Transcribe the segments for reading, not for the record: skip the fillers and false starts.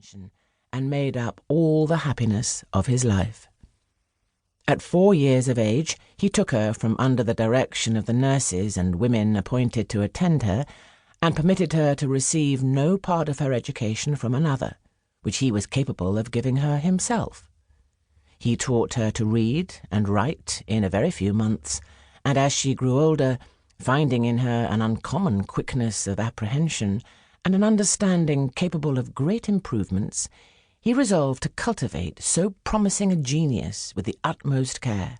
attention and made up all the happiness of his life. At 4 years of age, he took her from under the direction of the nurses and women appointed to attend her, and permitted her to receive no part of her education from another, which he was capable of giving her himself. He taught her to read and write in a very few months, and as she grew older, finding in her an uncommon quickness of apprehension and an understanding capable of great improvements, he resolved to cultivate so promising a genius with the utmost care,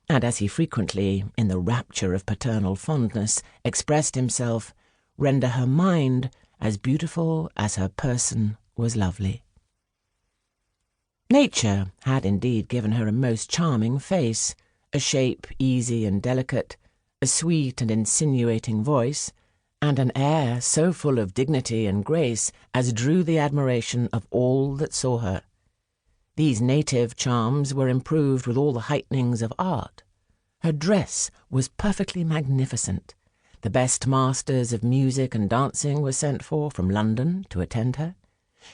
and as he frequently, in the rapture of paternal fondness, expressed himself, render her mind as beautiful as her person was lovely. Nature had indeed given her a most charming face, a shape easy and delicate, a sweet and insinuating voice, and an air so full of dignity and grace as drew the admiration of all that saw her. These native charms were improved with all the heightenings of art. Her dress was perfectly magnificent. The best masters of music and dancing were sent for from London to attend her.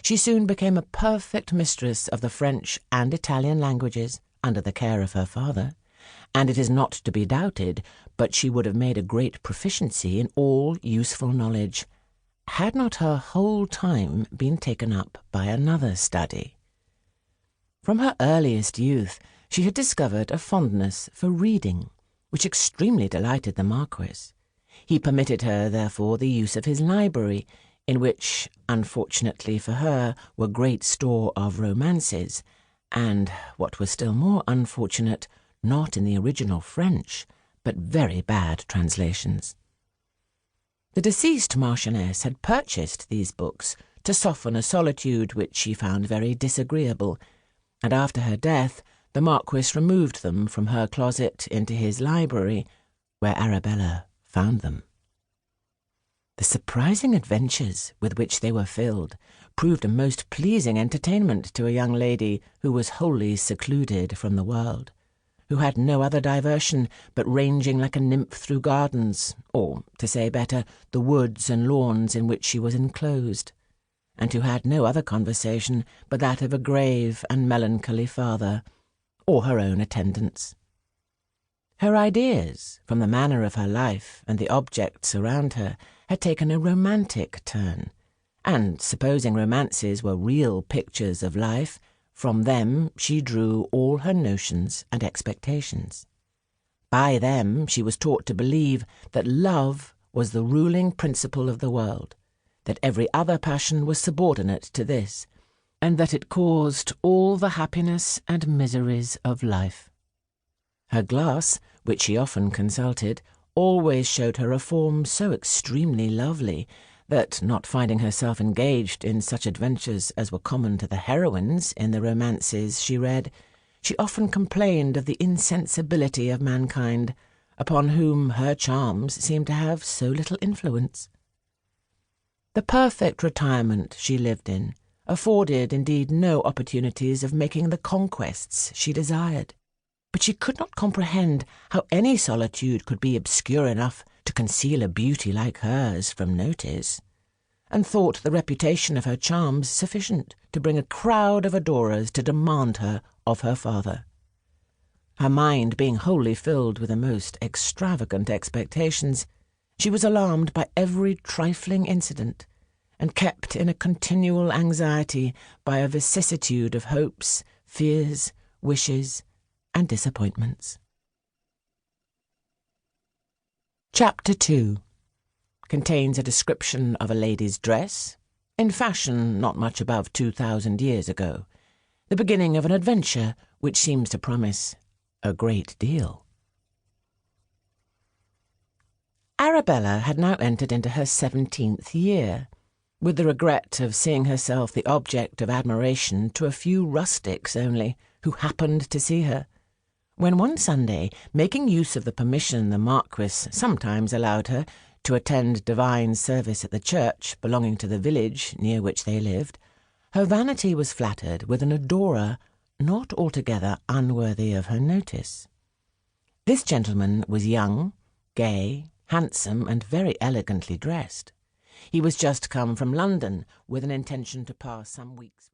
She soon became a perfect mistress of the French and Italian languages under the care of her father, and it is not to be doubted but she would have made a great proficiency in all useful knowledge, had not her whole time been taken up by another study. From her earliest youth she had discovered a fondness for reading, which extremely delighted the Marquis. He permitted her, therefore, the use of his library, in which, unfortunately for her, were great store of romances, and, what was still more unfortunate, not in the original French, but very bad translations. The deceased Marchioness had purchased these books to soften a solitude which she found very disagreeable, and after her death the Marquis removed them from her closet into his library, where Arabella found them. The surprising adventures with which they were filled proved a most pleasing entertainment to a young lady who was wholly secluded from the world, who had no other diversion but ranging like a nymph through gardens, or, to say better, the woods and lawns in which she was enclosed, and who had no other conversation but that of a grave and melancholy father, or her own attendants. Her ideas, from the manner of her life and the objects around her, had taken a romantic turn, and, supposing romances were real pictures of life, from them she drew all her notions and expectations. By them she was taught to believe that love was the ruling principle of the world, that every other passion was subordinate to this, and that it caused all the happiness and miseries of life. Her glass, which she often consulted, always showed her a form so extremely lovely that, not finding herself engaged in such adventures as were common to the heroines in the romances she read, she often complained of the insensibility of mankind, upon whom her charms seemed to have so little influence. The perfect retirement she lived in afforded indeed no opportunities of making the conquests she desired, but she could not comprehend how any solitude could be obscure enough to conceal a beauty like hers from notice, and thought the reputation of her charms sufficient to bring a crowd of adorers to demand her of her father. Her mind being wholly filled with the most extravagant expectations, she was alarmed by every trifling incident, and kept in a continual anxiety by a vicissitude of hopes, fears, wishes, and disappointments. Chapter 2 contains a description of a lady's dress, in fashion not much above 2,000 years ago, the beginning of an adventure which seems to promise a great deal. Arabella had now entered into her 17th year, with the regret of seeing herself the object of admiration to a few rustics only, who happened to see her, when one Sunday, making use of the permission the Marquis sometimes allowed her to attend divine service at the church belonging to the village near which they lived, her vanity was flattered with an adorer not altogether unworthy of her notice. This gentleman was young, gay, handsome, and very elegantly dressed. He was just come from London with an intention to pass some weeks